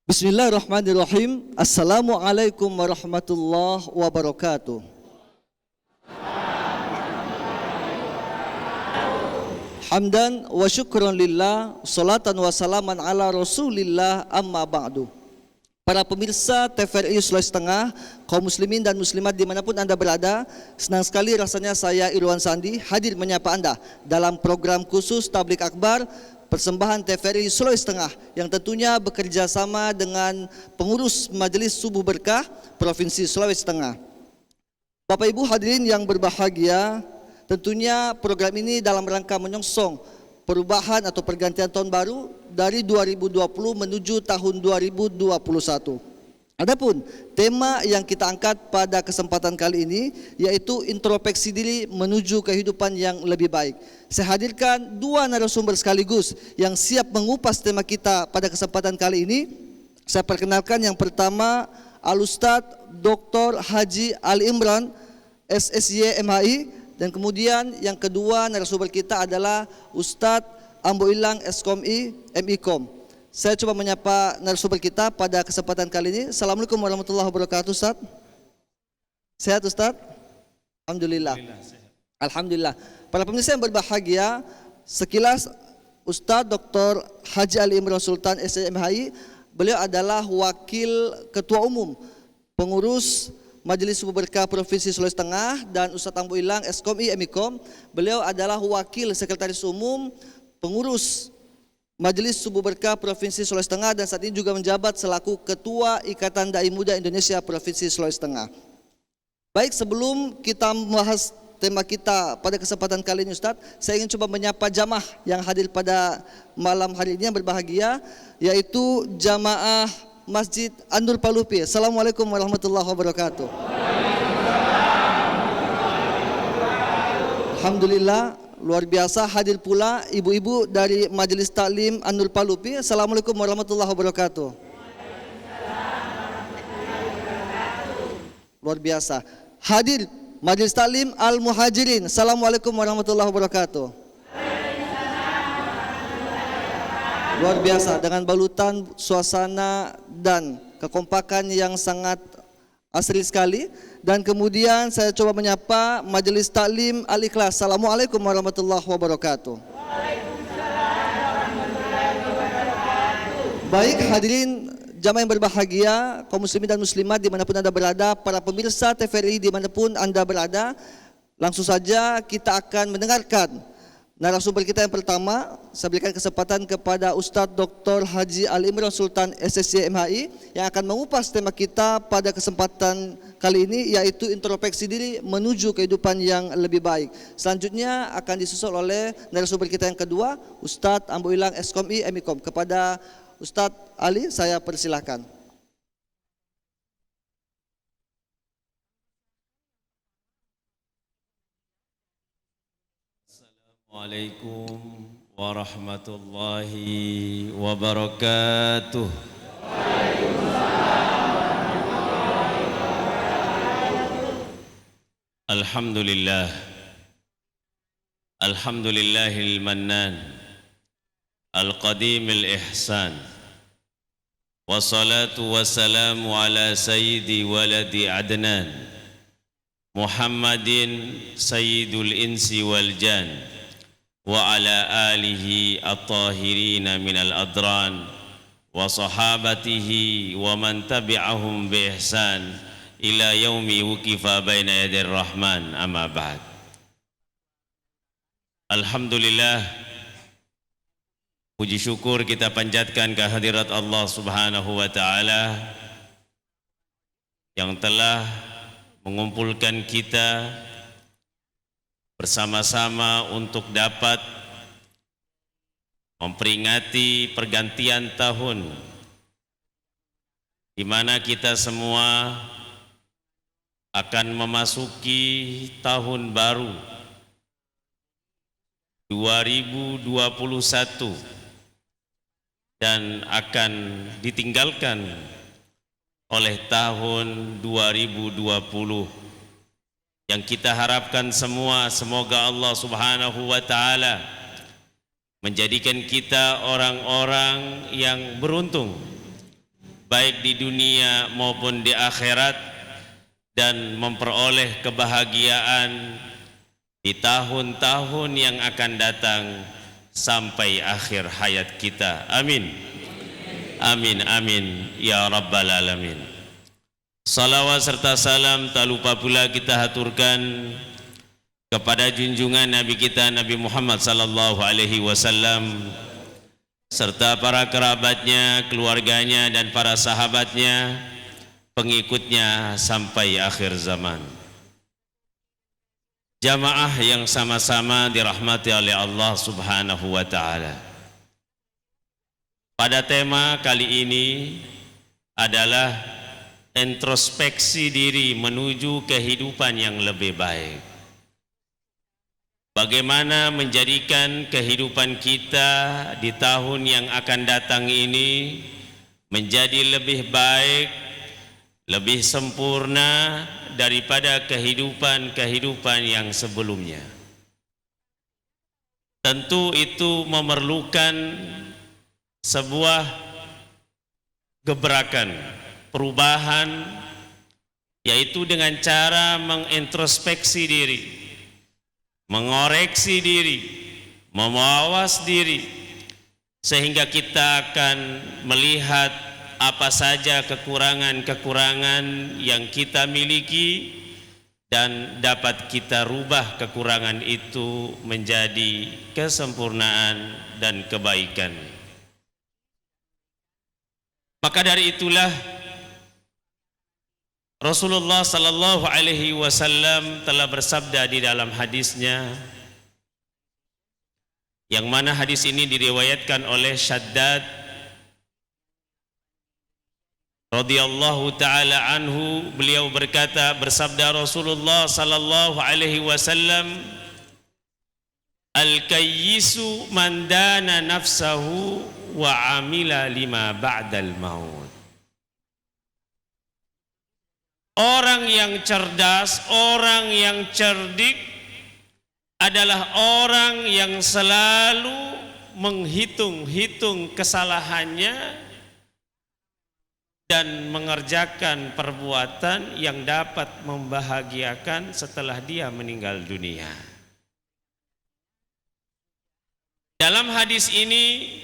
Bismillahirrahmanirrahim. Assalamualaikum warahmatullahi wabarakatuh. Hamdan wa syukran lillah, salatan wa salaman ala rasulillah, amma ba'du. Para pemirsa TVRI Sulawesi Tengah, kaum muslimin dan muslimat dimanapun Anda berada, senang sekali rasanya saya Irwan Sandi hadir menyapa Anda dalam program khusus Tablik Akbar persembahan TVRI Sulawesi Tengah yang tentunya bekerja sama dengan pengurus Majelis Subuh Berkah Provinsi Sulawesi Tengah. Bapak Ibu hadirin yang berbahagia, tentunya program ini dalam rangka menyongsong perubahan atau pergantian tahun baru dari 2020 menuju tahun 2021. Adapun tema yang kita angkat pada kesempatan kali ini yaitu introspeksi diri menuju kehidupan yang lebih baik. Saya hadirkan dua narasumber sekaligus yang siap mengupas tema kita pada kesempatan kali ini. Saya perkenalkan yang pertama Al-Ustadz Dr. Haji Ali Imran SSY MHI, dan kemudian yang kedua narasumber kita adalah Ustadz Ambo Ilang SKOMI MIKOM. Saya coba menyapa narasumber kita pada kesempatan kali ini. Assalamualaikum warahmatullahi wabarakatuh, Ustaz. Sehat, Ustaz? Alhamdulillah. Alhamdulillah. Para pemirsa yang berbahagia, sekilas Ustaz Dr. Haji Ali Imran Sultan SMHI, beliau adalah wakil ketua umum pengurus Majelis Subuh Berkah Provinsi Sulawesi Tengah, dan Ustaz Ambo Ilang SKOMI MIKOM, beliau adalah wakil sekretaris umum pengurus Majelis Subuh Berkah Provinsi Sulawesi Tengah, dan saat ini juga menjabat selaku Ketua Ikatan Dai Muda Indonesia Provinsi Sulawesi Tengah. Baik, sebelum kita membahas tema kita pada kesempatan kali ini, Ustadz, saya ingin coba menyapa jamaah yang hadir pada malam hari ini yang berbahagia, yaitu jamaah Masjid An-Nur Palupi. Assalamualaikum warahmatullahi wabarakatuh. Alhamdulillah. Luar biasa hadir pula ibu-ibu dari Majelis Taklim An-Nur Palupi. Assalamualaikum warahmatullahi wabarakatuh. Luar biasa. Hadir Majelis Taklim Al-Muhajirin. Assalamualaikum warahmatullahi wabarakatuh. Luar biasa dengan balutan suasana dan kekompakan yang sangat asri sekali. Dan kemudian saya coba menyapa Majelis Taklim Al-Ikhlas. Assalamualaikum warahmatullahi wabarakatuh. Baik hadirin jamaah yang berbahagia, kaum muslimin dan muslimat dimanapun Anda berada, para pemirsa TVRI dimanapun Anda berada, langsung saja kita akan mendengarkan narasumber kita yang pertama. Saya berikan kesempatan kepada Ustadz Dr. Haji Ali Imran Sultan SSY MHI yang akan mengupas tema kita pada kesempatan kali ini, yaitu introspeksi diri menuju kehidupan yang lebih baik. Selanjutnya akan disusul oleh narasumber kita yang kedua, Ustadz Ambo Ilang SKOMI MIKOM. Kepada Ustadz Ali saya persilahkan. Assalamualaikum warahmatullahi wabarakatuh. Alhamdulillah. Alhamdulillahil mannan, al-qadimil ihsan. Wassalatu wassalamu ala sayyidi waladi adnan, Muhammadin sayyidul insi wal jan, wa ala alihi at-tahirina minal adran, wa sahabatihi wa man tabi'ahum bi ihsan ila yaumi wukifa baina yadir rahman, amma ba'd. Alhamdulillah, puji syukur kita panjatkan kehadirat Allah subhanahu wa ta'ala yang telah mengumpulkan kita bersama-sama untuk dapat memperingati pergantian tahun di mana kita semua akan memasuki tahun baru 2021 dan akan ditinggalkan oleh tahun 2020 yang kita harapkan semua, semoga Allah subhanahu wa ta'ala menjadikan kita orang-orang yang beruntung baik di dunia maupun di akhirat, dan memperoleh kebahagiaan di tahun-tahun yang akan datang sampai akhir hayat kita. Amin. Amin, amin, ya rabbal alamin. Salawat serta salam tak lupa pula kita haturkan kepada junjungan Nabi kita Nabi Muhammad sallallahu alaihi wasallam serta para kerabatnya, keluarganya dan para sahabatnya, pengikutnya sampai akhir zaman. Jamaah yang sama-sama dirahmati oleh Allah Subhanahu wa taala. Pada tema kali ini adalah introspeksi diri menuju kehidupan yang lebih baik. Bagaimana menjadikan kehidupan kita di tahun yang akan datang ini menjadi lebih baik, lebih sempurna daripada kehidupan-kehidupan yang sebelumnya. Tentu itu memerlukan sebuah gebrakan, perubahan, yaitu dengan cara mengintrospeksi diri, mengoreksi diri, memawas diri, sehingga kita akan melihat apa saja kekurangan-kekurangan yang kita miliki dan dapat kita rubah kekurangan itu menjadi kesempurnaan dan kebaikan. Maka dari itulah Rasulullah sallallahu alaihi wasallam telah bersabda di dalam hadisnya, yang mana hadis ini diriwayatkan oleh Syaddad radhiyallahu taala anhu. Beliau berkata, bersabda Rasulullah sallallahu alaihi wasallam, al-kayyisu man dana nafsahu wa amila lima ba'dal maut. Orang yang cerdas, orang yang cerdik adalah orang yang selalu menghitung-hitung kesalahannya dan mengerjakan perbuatan yang dapat membahagiakan setelah dia meninggal dunia. Dalam hadis ini,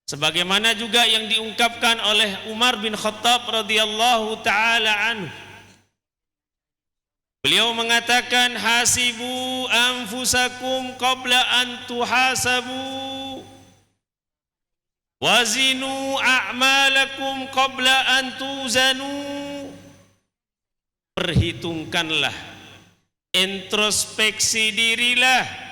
sebagaimana juga yang diungkapkan oleh Umar bin Khattab radhiyallahu taala anhu, beliau mengatakan, hasibu anfusakum qabla an tuhasabu, wazinu a'malakum qabla an tuzanu. Perhitungkanlah, introspeksi dirilah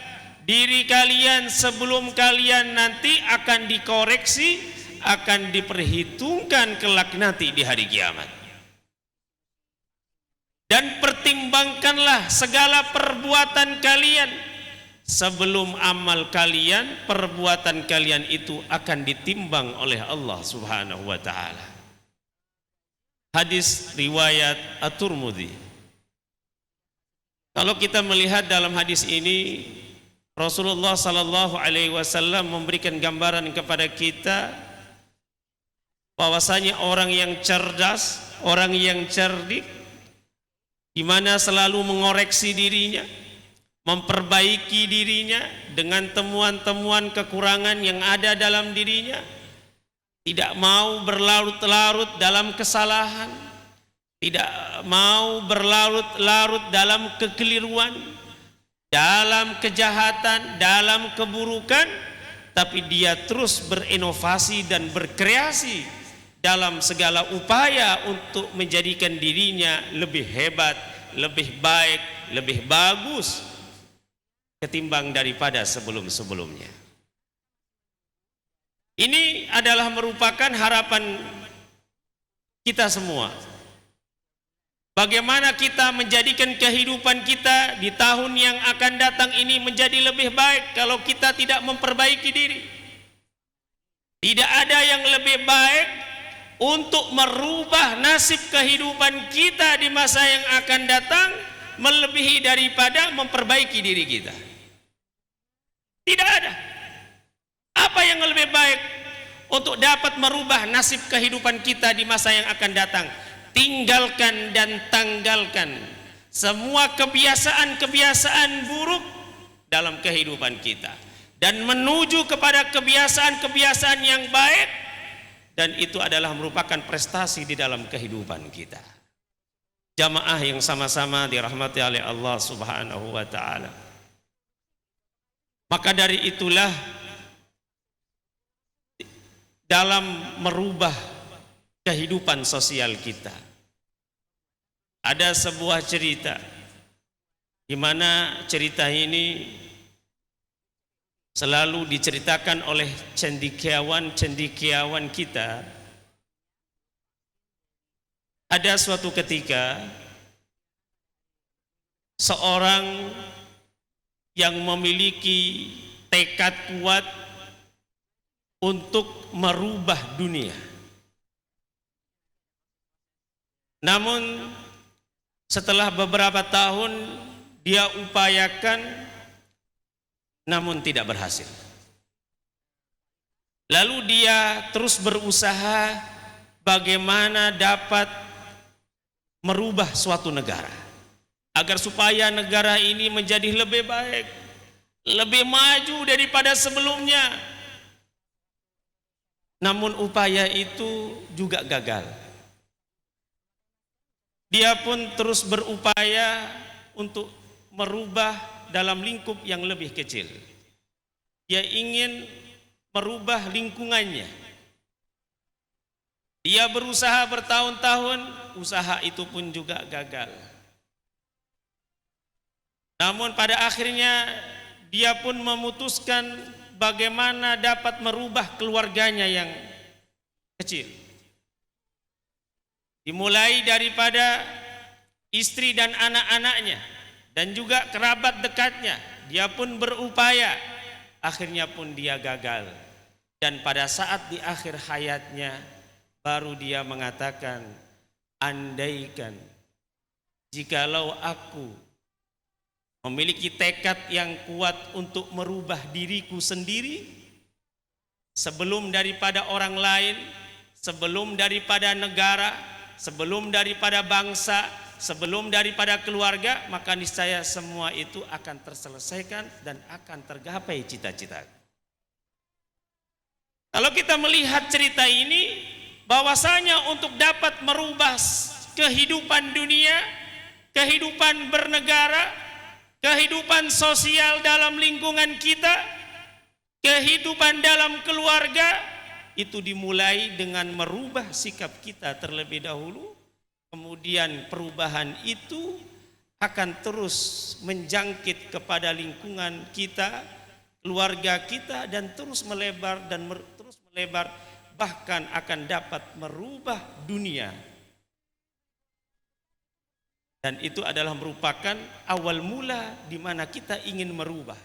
diri kalian sebelum kalian nanti akan dikoreksi, akan diperhitungkan kelak nanti di hari kiamat. Dan pertimbangkanlah segala perbuatan kalian sebelum amal kalian, perbuatan kalian itu akan ditimbang oleh Allah Subhanahu wa taala. Hadis riwayat At-Tirmidzi. Kalau kita melihat dalam hadis ini, Rasulullah sallallahu alaihi wasallam memberikan gambaran kepada kita bahwasanya orang yang cerdas, orang yang cerdik, di mana selalu mengoreksi dirinya, memperbaiki dirinya dengan temuan-temuan kekurangan yang ada dalam dirinya, tidak mau berlarut-larut dalam kesalahan, tidak mau berlarut-larut dalam kekeliruan, dalam kejahatan, dalam keburukan, tapi dia terus berinovasi dan berkreasi dalam segala upaya untuk menjadikan dirinya lebih hebat, lebih baik, lebih bagus ketimbang daripada sebelum-sebelumnya. Ini adalah merupakan harapan kita semua. Bagaimana kita menjadikan kehidupan kita di tahun yang akan datang ini menjadi lebih baik kalau kita tidak memperbaiki diri. Tidak ada yang lebih baik untuk merubah nasib kehidupan kita di masa yang akan datang melebihi daripada memperbaiki diri kita. Tidak ada. Apa yang lebih baik untuk dapat merubah nasib kehidupan kita di masa yang akan datang. Tinggalkan dan tanggalkan semua kebiasaan-kebiasaan buruk dalam kehidupan kita dan menuju kepada kebiasaan-kebiasaan yang baik, dan itu adalah merupakan prestasi di dalam kehidupan kita. Jamaah yang sama-sama dirahmati oleh Allah Subhanahu wa taala. Maka dari itulah dalam merubah kehidupan sosial kita, ada sebuah cerita di mana cerita ini selalu diceritakan oleh cendekiawan-cendekiawan kita. Ada suatu ketika seorang yang memiliki tekad kuat untuk merubah dunia, namun setelah beberapa tahun dia upayakan, namun tidak berhasil. Lalu dia terus berusaha bagaimana dapat merubah suatu negara, agar supaya negara ini menjadi lebih baik, lebih maju daripada sebelumnya. Namun upaya itu juga gagal. Dia pun terus berupaya untuk merubah dalam lingkup yang lebih kecil. Dia ingin merubah lingkungannya. Dia berusaha bertahun-tahun, usaha itu pun juga gagal. Namun pada akhirnya dia pun memutuskan bagaimana dapat merubah keluarganya yang kecil. Dimulai daripada istri dan anak-anaknya dan juga kerabat dekatnya. Dia pun berupaya, akhirnya pun dia gagal. Dan pada saat di akhir hayatnya baru dia mengatakan, andaikan jikalau aku memiliki tekad yang kuat untuk merubah diriku sendiri sebelum daripada orang lain, sebelum daripada negara, sebelum daripada bangsa, sebelum daripada keluarga, maka niscaya semua itu akan terselesaikan dan akan tergapai cita-cita. Kalau kita melihat cerita ini, bahwasanya untuk dapat merubah kehidupan dunia, kehidupan bernegara, kehidupan sosial dalam lingkungan kita, kehidupan dalam keluarga, itu dimulai dengan merubah sikap kita terlebih dahulu. Kemudian perubahan itu akan terus menjangkit kepada lingkungan kita, keluarga kita, dan terus melebar terus melebar, bahkan akan dapat merubah dunia. Dan itu adalah merupakan awal mula di mana kita ingin merubah.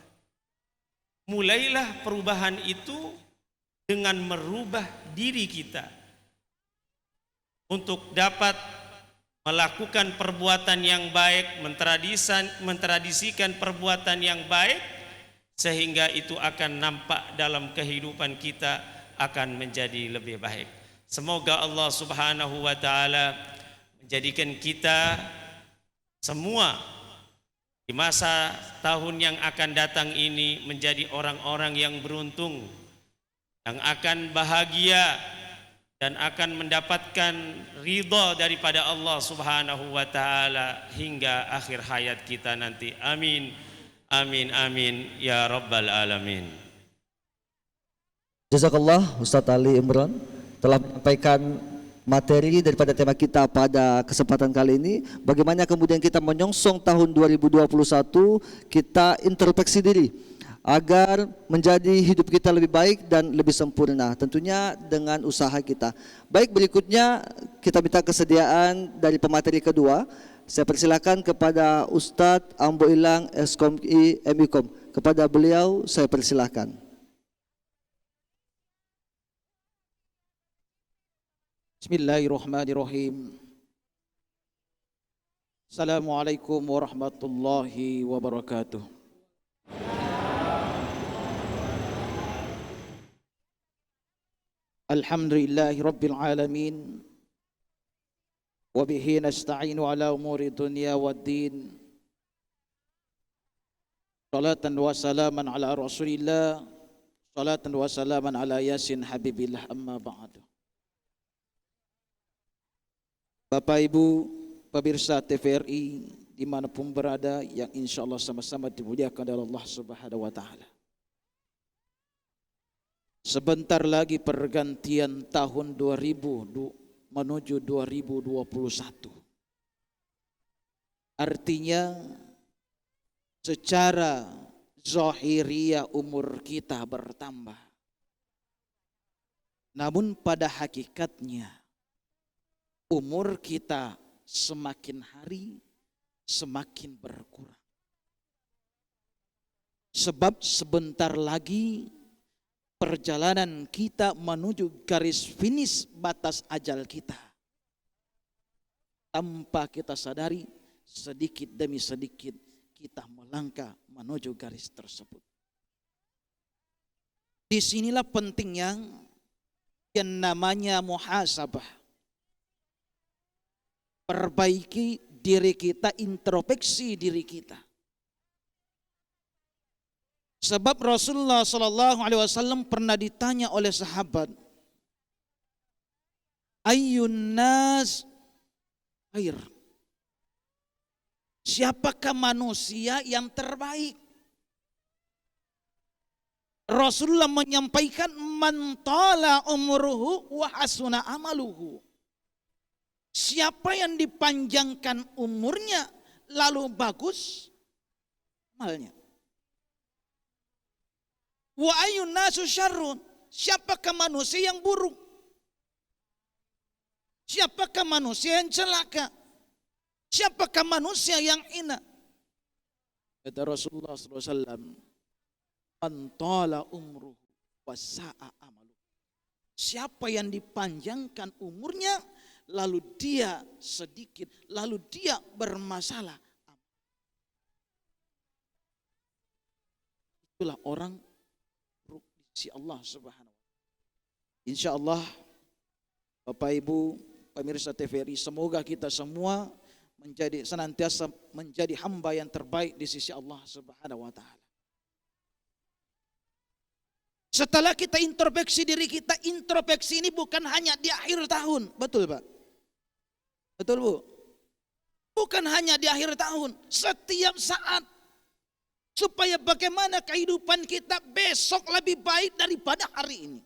Mulailah perubahan itu dengan merubah diri kita untuk dapat melakukan perbuatan yang baik, mentradisikan perbuatan yang baik, sehingga itu akan nampak dalam kehidupan kita akan menjadi lebih baik. Semoga Allah Subhanahu wa taala menjadikan kita semua di masa tahun yang akan datang ini menjadi orang-orang yang beruntung, yang akan bahagia dan akan mendapatkan ridha daripada Allah Subhanahu wa taala hingga akhir hayat kita nanti. Amin. Amin amin ya rabbal alamin. Jazakallah Ustadz Ali Imran telah menyampaikan materi daripada tema kita pada kesempatan kali ini. Bagaimana kemudian kita menyongsong tahun 2021, kita introspeksi diri agar menjadi hidup kita lebih baik dan lebih sempurna, tentunya dengan usaha kita. Baik, berikutnya kita minta kesediaan dari pemateri kedua. Saya persilakan kepada Ustadz Ambo Ilang Eskom-I Emikom. Kepada beliau saya persilakan. Bismillahirrahmanirrahim. Assalamualaikum warahmatullahi wabarakatuh. Alhamdulillahi Rabbil Alamin. Wabihi nasta'inu ala umuri dunia waddin. Salatan wa salaman ala Rasulillah. Salatan wa salaman ala Yasin Habibillah, amma ba'du. Bapak Ibu pemirsa TVRI dimanapun berada, yang insya Allah sama-sama dimuliakan oleh Allah Subhanahu wa Ta'ala. Sebentar lagi pergantian tahun 2000 menuju 2021. Artinya secara zahiriyah umur kita bertambah. Namun pada hakikatnya umur kita semakin hari semakin berkurang. Sebab sebentar lagi perjalanan kita menuju garis finish batas ajal kita. Tanpa kita sadari, sedikit demi sedikit kita melangkah menuju garis tersebut. Disinilah pentingnya yang namanya muhasabah. Perbaiki diri kita, introspeksi diri kita. Sebab Rasulullah SAW pernah ditanya oleh sahabat, Ayyun nas khair? Siapakah manusia yang terbaik? Rasulullah menyampaikan, man tala umruhu wa hasuna amaluhu. Siapa yang dipanjangkan umurnya lalu bagus amalnya. Wa ayyun nasu syarrun? Siapakah manusia yang buruk? Siapakah manusia yang celaka? Siapakah manusia yang hina? Kata Rasulullah SAW, man tala umruhu wa sa'a amaluhu. Siapa yang dipanjangkan umurnya lalu dia sedikit, lalu dia bermasalah, itulah orang si Allah Subhanahu wa Ta'ala. Insya Allah Bapak Ibu pemirsa TVRI, semoga kita semua senantiasa menjadi hamba yang terbaik di sisi Allah Subhanahu wa Ta'ala. Setelah kita introspeksi diri kita, introspeksi ini bukan hanya di akhir tahun, betul Pak? Betul Bu? Bukan hanya di akhir tahun, setiap saat. Supaya bagaimana kehidupan kita besok lebih baik daripada hari ini.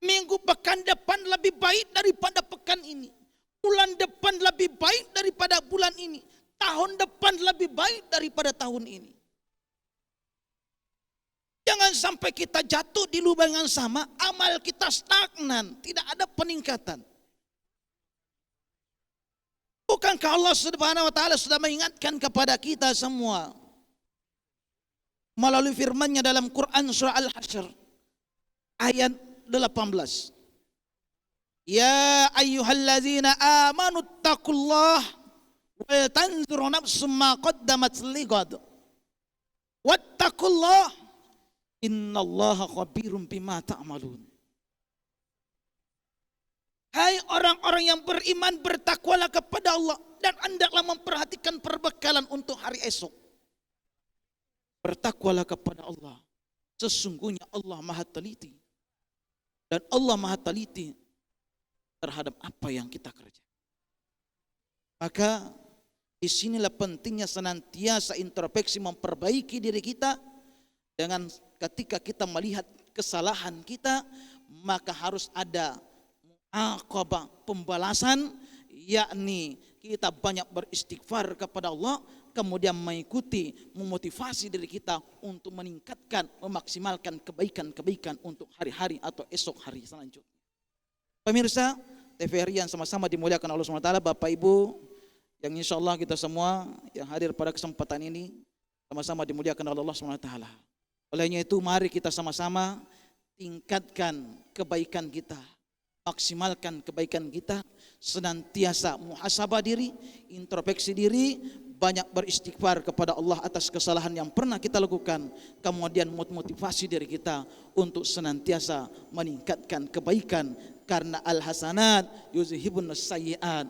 Minggu pekan depan lebih baik daripada pekan ini. Bulan depan lebih baik daripada bulan ini. Tahun depan lebih baik daripada tahun ini. Jangan sampai kita jatuh di lubang yang sama, amal kita stagnan, tidak ada peningkatan. Bukankah Allah Subhanahu wa Ta'ala sudah mengingatkan kepada kita semua melalui firman-Nya dalam Quran surah Al-Hasyr ayat 18. Ya ayyuhallazina amanu taqullaha wa tanzur nafsum ma qaddamat lighad. Wattaqullaha innallaha khabirum bima ta'malun. Hai orang-orang yang beriman, bertakwalah kepada Allah dan hendaklah memperhatikan perbekalan untuk hari esok. Bertakwalah kepada Allah. Sesungguhnya Allah Maha Teliti. Dan Allah Maha Teliti terhadap apa yang kita kerjakan. Maka disinilah pentingnya senantiasa introspeksi, memperbaiki diri kita. Dengan ketika kita melihat kesalahan kita, maka harus ada mu'aqabah, pembalasan, yakni kita banyak beristighfar kepada Allah, kemudian mengikuti, memotivasi diri kita untuk meningkatkan, memaksimalkan kebaikan-kebaikan untuk hari-hari atau esok hari selanjutnya. Pemirsa TVRI yang sama-sama dimuliakan Allah SWT, Bapak Ibu yang insya Allah kita semua yang hadir pada kesempatan ini sama-sama dimuliakan oleh Allah SWT. Olehnya itu mari kita sama-sama tingkatkan kebaikan kita, maksimalkan kebaikan kita, senantiasa muhasabah diri, introspeksi diri, banyak beristighfar kepada Allah atas kesalahan yang pernah kita lakukan, kemudian motivasi diri kita untuk senantiasa meningkatkan kebaikan, karena al-hasanat yuzhibun sayyi'at,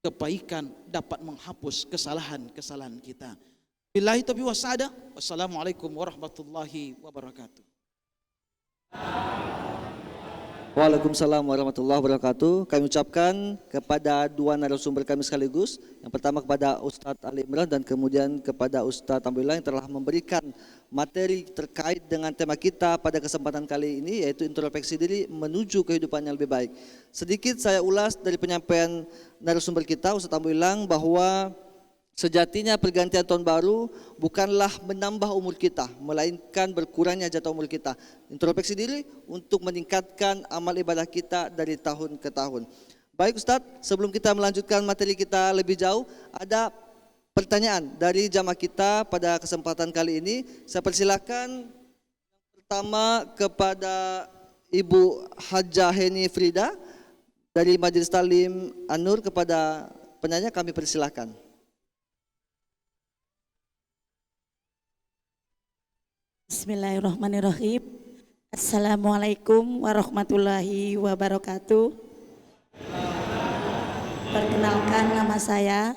kebaikan dapat menghapus kesalahan-kesalahan kita. Billahi taufiq wasada. Wassalamualaikum warahmatullahi wabarakatuh. Waalaikumsalam warahmatullahi wabarakatuh. Kami ucapkan kepada dua narasumber kami sekaligus. Yang pertama kepada Ustadz Ali Imran dan kemudian kepada Ustadz Abdullah yang telah memberikan materi terkait dengan tema kita pada kesempatan kali ini, yaitu introspeksi diri menuju kehidupan yang lebih baik. Sedikit saya ulas dari penyampaian narasumber kita, Ustadz Abdullah, bahwa sejatinya pergantian tahun baru bukanlah menambah umur kita, melainkan berkurangnya jatah umur kita. Introspeksi diri untuk meningkatkan amal ibadah kita dari tahun ke tahun. Baik Ustadz, sebelum kita melanjutkan materi kita lebih jauh, ada pertanyaan dari jamaah kita pada kesempatan kali ini. Saya persilakan pertama kepada Ibu Hajah Heni Frida dari Majelis Taklim An-Nur. Kepada penanya kami persilakan. Bismillahirrahmanirrahim. Assalamualaikum warahmatullahi wabarakatuh. Perkenalkan, nama saya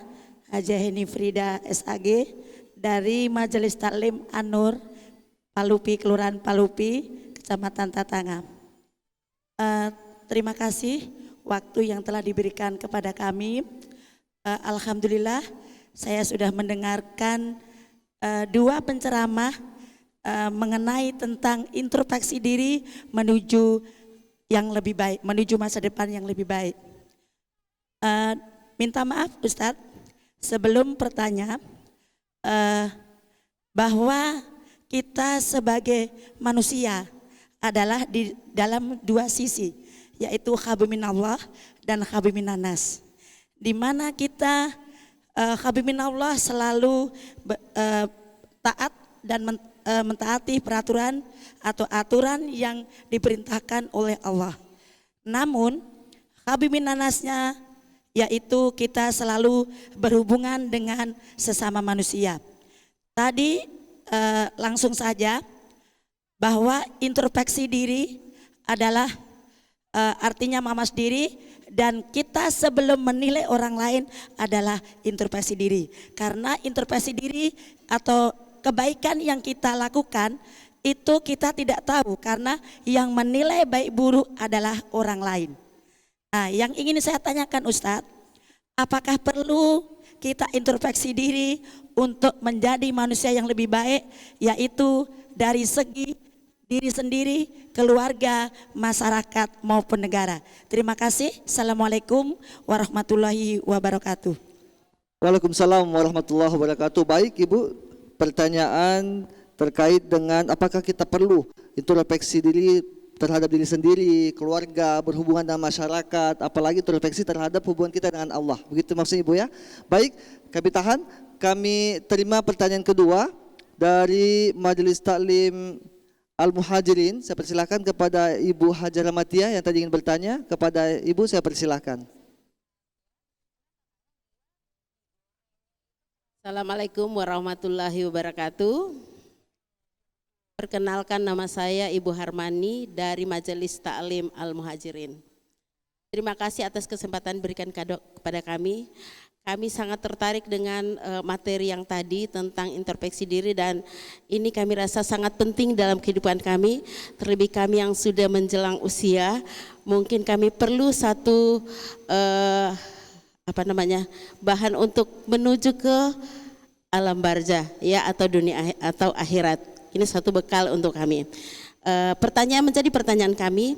Hajah Heni Frida SAG dari Majelis Taklim An-Nur, Palupi, Kelurahan Palupi, Kecamatan Tatanga. Terima kasih waktu yang telah diberikan kepada kami. Alhamdulillah saya sudah mendengarkan dua penceramah mengenai tentang introspeksi diri menuju yang lebih baik, menuju masa depan yang lebih baik. Minta maaf Ustadz, sebelum bertanya, bahwa kita sebagai manusia adalah di dalam dua sisi, yaitu habiminallah dan habiminanas. Di mana kita habiminallah selalu taat dan mentaati peraturan atau aturan yang diperintahkan oleh Allah. Namun habiminanasnya yaitu kita selalu berhubungan dengan sesama manusia. Tadi langsung saja bahwa introspeksi diri adalah artinya mamas diri, dan kita sebelum menilai orang lain adalah introspeksi diri. Karena introspeksi diri atau kebaikan yang kita lakukan itu kita tidak tahu, karena yang menilai baik buruk adalah orang lain. Nah, yang ingin saya tanyakan Ustadz, apakah perlu kita introspeksi diri untuk menjadi manusia yang lebih baik, yaitu dari segi diri sendiri, keluarga, masyarakat maupun negara? Terima kasih. Assalamualaikum warahmatullahi wabarakatuh. Waalaikumsalam warahmatullahi wabarakatuh. Baik Ibu, pertanyaan terkait dengan apakah kita perlu introspeksi diri terhadap diri sendiri, keluarga, berhubungan dengan masyarakat, apalagi introspeksi terhadap hubungan kita dengan Allah. Begitu maksudnya Ibu ya. Baik, kami tahan. Kami terima pertanyaan kedua dari Majelis Taklim Al-Muhajirin. Saya persilakan kepada Ibu Hajar Ramatia yang tadi ingin bertanya. Kepada Ibu saya persilakan. Assalamualaikum warahmatullahi wabarakatuh. Perkenalkan, nama saya Ibu Harmani dari Majelis Taklim Al-Muhajirin. Terima kasih atas kesempatan berikan kepada kami. Kami sangat tertarik dengan materi yang tadi tentang introspeksi diri, dan ini kami rasa sangat penting dalam kehidupan kami. Terlebih kami yang sudah menjelang usia, mungkin kami perlu satu bahan untuk menuju ke alam barzah ya, atau dunia atau akhirat. Ini satu bekal untuk kami. Menjadi pertanyaan kami,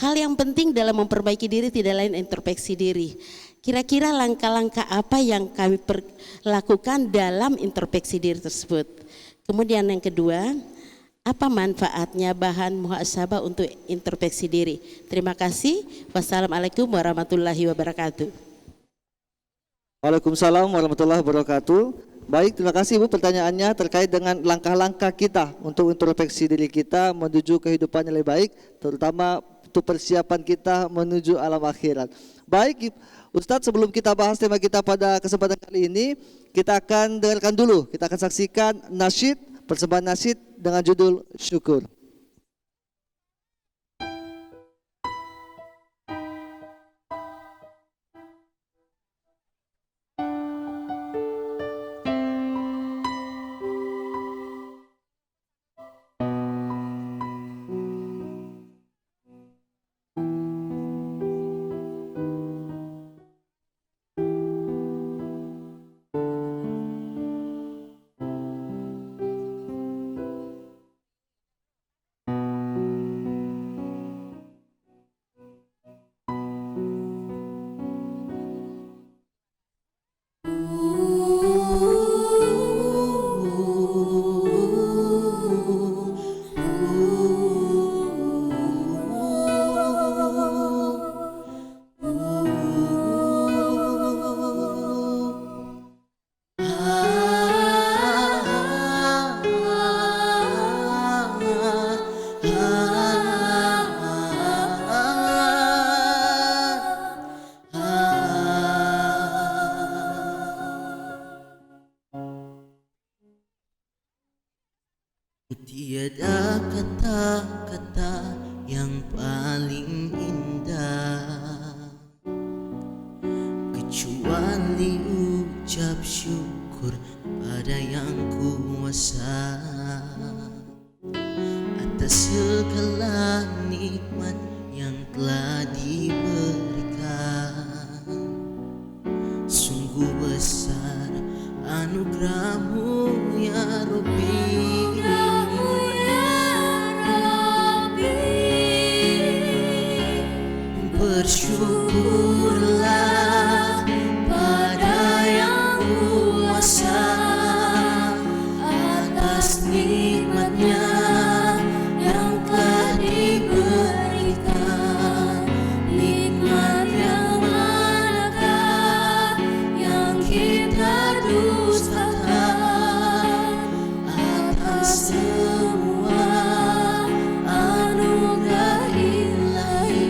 hal yang penting dalam memperbaiki diri tidak lain introspeksi diri. Kira-kira langkah-langkah apa yang kami lakukan dalam introspeksi diri tersebut? Kemudian yang kedua, apa manfaatnya bahan muhasabah untuk introspeksi diri? Terima kasih. Wassalamualaikum warahmatullahi wabarakatuh. Waalaikumsalam warahmatullahi wabarakatuh. Baik, terima kasih Ibu pertanyaannya terkait dengan langkah-langkah kita untuk introspeksi diri kita menuju kehidupan yang lebih baik, terutama untuk persiapan kita menuju alam akhirat. Baik Ustadz, sebelum kita bahas tema kita pada kesempatan kali ini, kita akan dengarkan dulu, kita akan saksikan nasyid, persembahan nasyid dengan judul Syukur. Tiada kata-kata yang paling indah kecuali ucap syukur pada yang kuasa atas segala nikmat yang telah diberikan. Sungguh besar anugerahmu ya Rabbi. Bersyukurlah pada yang kuasa atas nikmatnya yang telah diberikan. Nikmat yang manakah yang kita dustakan atas semua anugerah ilahi.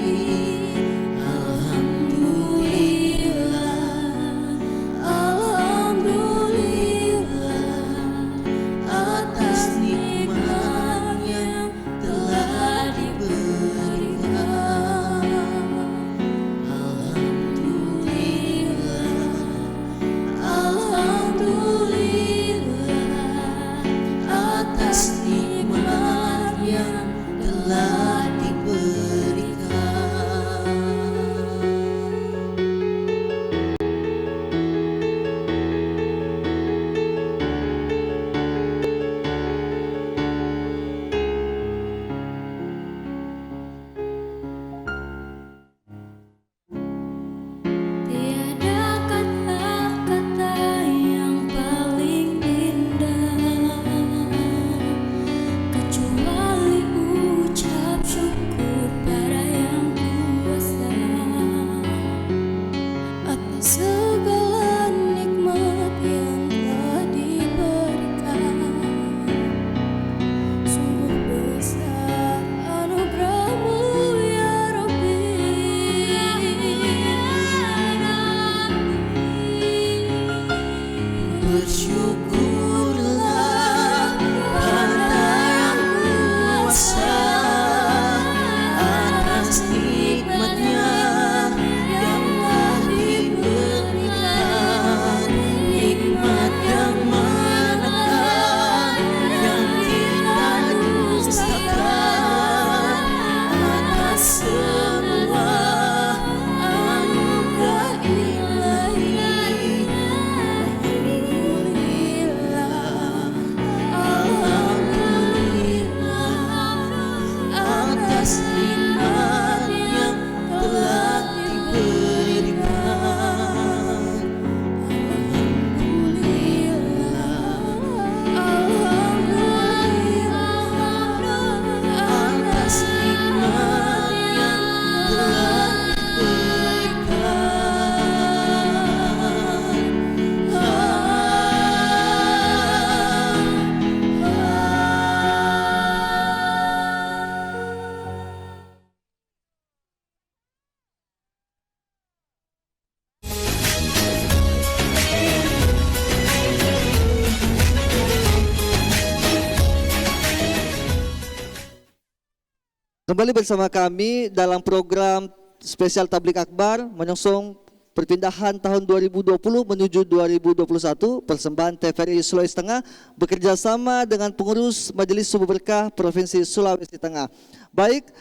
Kembali bersama kami dalam program spesial Tablik Akbar menyongsong perpindahan tahun 2020 menuju 2021, persembahan TVRI Sulawesi Tengah bekerja sama dengan pengurus Majelis Subuh Berkah Provinsi Sulawesi Tengah. Baik,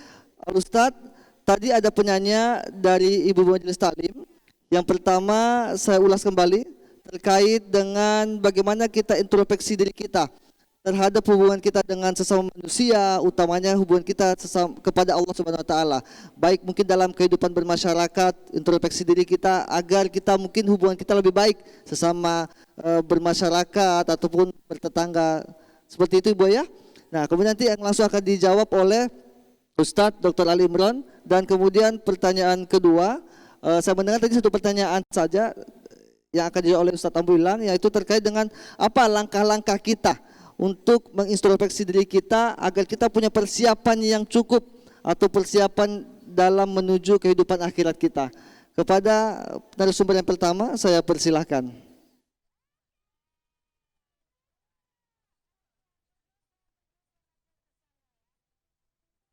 Ustadz, tadi ada penanya dari Ibu Majelis Taklim. Yang pertama saya ulas kembali terkait dengan bagaimana kita introspeksi diri kita terhadap hubungan kita dengan sesama manusia, utamanya hubungan kita kepada Allah Subhanahu wa taala. Baik mungkin dalam kehidupan bermasyarakat, introspeksi diri kita agar kita mungkin hubungan kita lebih baik sesama bermasyarakat ataupun bertetangga. Seperti itu Ibu ya. Nah, kemudian nanti yang langsung akan dijawab oleh Ustadz Dr. Ali Imran. Dan kemudian pertanyaan kedua, saya mendengar tadi satu pertanyaan saja yang akan dijawab oleh Ustadz Ambuilang, yaitu terkait dengan apa langkah-langkah kita untuk mengintrospeksi diri kita agar kita punya persiapan yang cukup atau persiapan dalam menuju kehidupan akhirat kita. Kepada narasumber yang pertama saya persilahkan.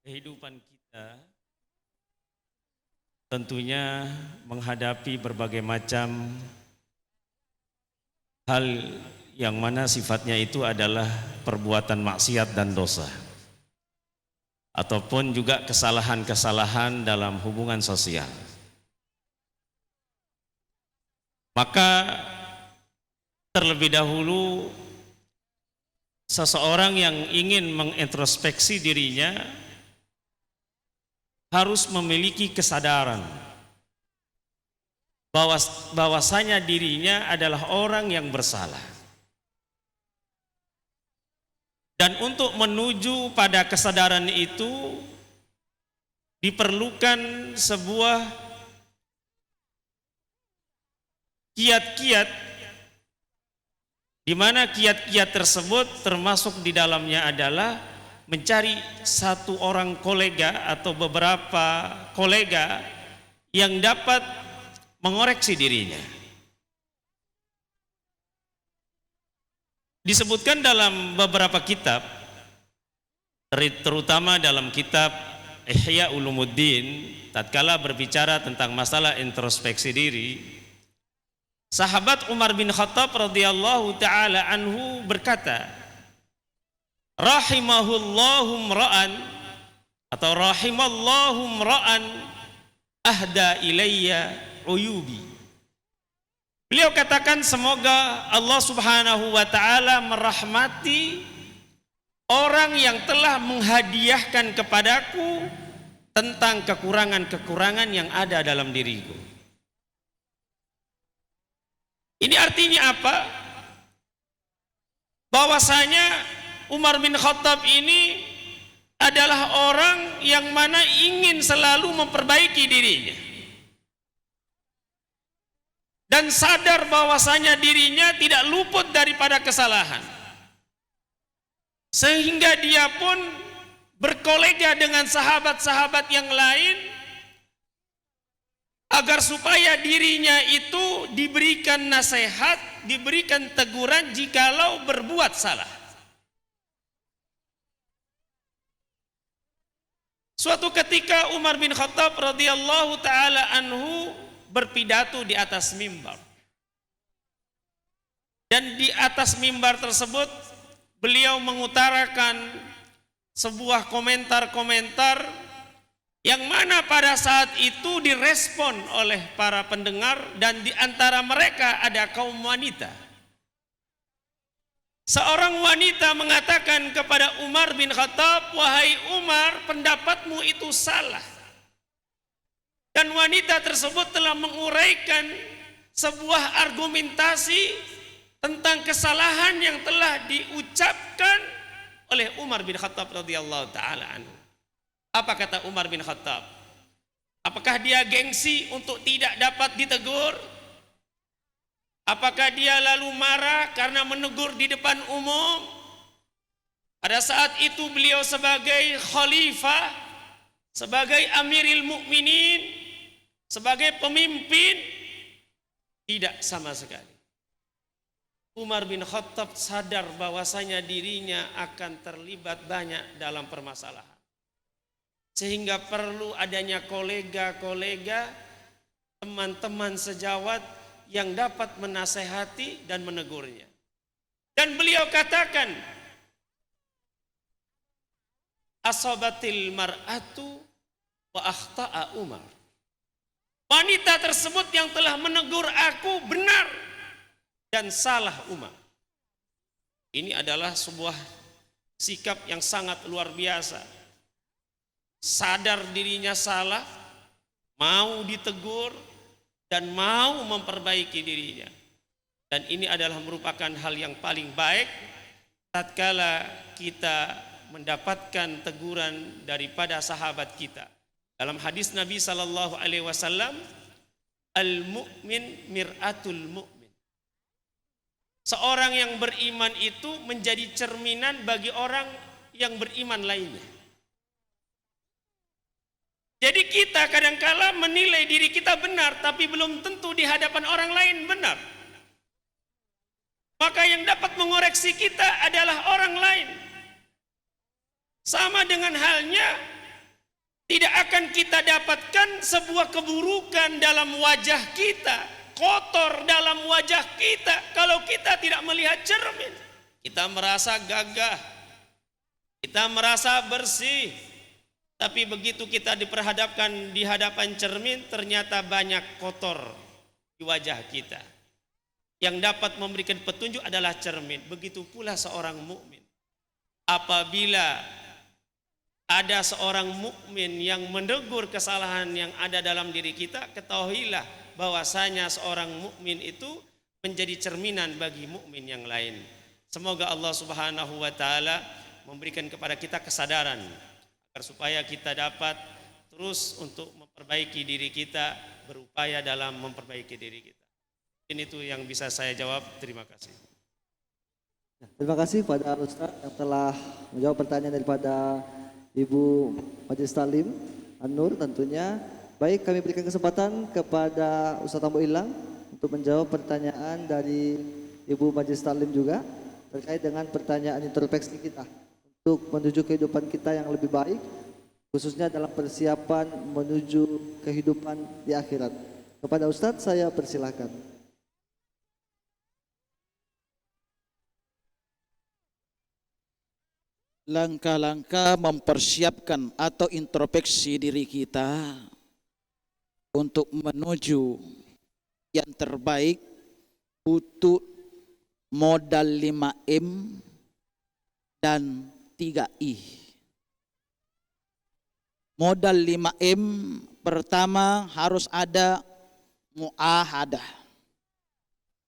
Kehidupan kita tentunya menghadapi berbagai macam hal yang mana sifatnya itu adalah perbuatan maksiat dan dosa, ataupun juga kesalahan-kesalahan dalam hubungan sosial. Maka terlebih dahulu seseorang yang ingin mengintrospeksi dirinya harus memiliki kesadaran bahwasanya dirinya adalah orang yang bersalah. Dan untuk menuju pada kesadaran itu diperlukan sebuah kiat-kiat, di mana kiat-kiat tersebut termasuk di dalamnya adalah mencari satu orang kolega atau beberapa kolega yang dapat mengoreksi dirinya. Disebutkan dalam beberapa kitab, terutama dalam kitab Ihya Ulumuddin, tatkala berbicara tentang masalah introspeksi diri, sahabat Umar bin Khattab radhiyallahu taala anhu berkata, rahimahullahu mra'an atau rahimallahu mra'an ahda ilayya uyubi. Beliau katakan, semoga Allah Subhanahu wa taala merahmati orang yang telah menghadiahkan kepadaku tentang kekurangan-kekurangan yang ada dalam diriku. Ini artinya apa? Bahwasanya Umar bin Khattab ini adalah orang yang mana ingin selalu memperbaiki dirinya. Dan sadar bahwasanya dirinya tidak luput daripada kesalahan, sehingga dia pun berkolega dengan sahabat-sahabat yang lain agar supaya dirinya itu diberikan nasihat, diberikan teguran jikalau berbuat salah. Suatu ketika Umar bin Khattab radhiyallahu taala anhu berpidato di atas mimbar. Dan di atas mimbar tersebut beliau mengutarakan sebuah komentar-komentar yang mana pada saat itu direspon oleh para pendengar, dan di antara mereka ada kaum wanita. Seorang wanita mengatakan kepada Umar bin Khattab, wahai Umar, pendapatmu itu salah. Dan wanita tersebut telah menguraikan sebuah argumentasi tentang kesalahan yang telah diucapkan oleh Umar bin Khattab radhiyallahu taala anhu. Apa kata Umar bin Khattab? Apakah dia gengsi untuk tidak dapat ditegur? Apakah dia lalu marah karena menegur di depan umum? Pada saat itu beliau sebagai khalifah, sebagai amiril mukminin, sebagai pemimpin, tidak sama sekali. Umar bin Khattab sadar bahwasanya dirinya akan terlibat banyak dalam permasalahan. sehingga perlu adanya kolega-kolega, teman-teman sejawat yang dapat menasehati dan menegurnya. Dan beliau katakan, asabatil mar'atu wa akhta'a Umar. Wanita tersebut yang telah menegur aku benar dan salah Umar. Ini adalah sebuah sikap yang sangat luar biasa. Sadar dirinya salah, mau ditegur dan mau memperbaiki dirinya. Dan ini adalah merupakan hal yang paling baik tatkala kita mendapatkan teguran daripada sahabat kita. Dalam hadis Nabi sallallahu alaihi wasallam, al-mu'min mir'atul mu'min. Seorang yang beriman itu menjadi cerminan bagi orang yang beriman lainnya. Jadi kita kadangkala menilai diri kita benar, tapi belum tentu di hadapan orang lain benar. Maka yang dapat mengoreksi kita adalah orang lain. Sama dengan halnya, tidak akan kita dapatkan sebuah keburukan dalam wajah kita, kotor dalam wajah kita, kalau kita tidak melihat cermin. Kita merasa gagah, kita merasa bersih, tapi begitu kita diperhadapkan di hadapan cermin, ternyata banyak kotor di wajah kita. Yang dapat memberikan petunjuk adalah cermin. Begitu pula seorang mukmin. Apabila ada seorang mukmin yang menegur kesalahan yang ada dalam diri kita, ketahuilah bahwasanya seorang mukmin itu menjadi cerminan bagi mukmin yang lain. Semoga Allah Subhanahu wa taala memberikan kepada kita kesadaran agar supaya kita dapat terus untuk memperbaiki diri kita, berupaya dalam memperbaiki diri kita. Ini itu yang bisa saya jawab. Terima kasih. Terima kasih pada Ustaz yang telah menjawab pertanyaan daripada Ibu Majelis Taklim An-Nur tentunya. Baik, kami berikan kesempatan kepada Ustaz Ambo Ilang untuk menjawab pertanyaan dari Ibu Majelis Taklim juga terkait dengan pertanyaan introspeksi kita untuk menuju kehidupan kita yang lebih baik, khususnya dalam persiapan menuju kehidupan di akhirat. Kepada Ustadz saya persilahkan. Langkah-langkah mempersiapkan atau introspeksi diri kita untuk menuju yang terbaik butuh modal 5M dan 3I. Modal 5M pertama harus ada muahadah.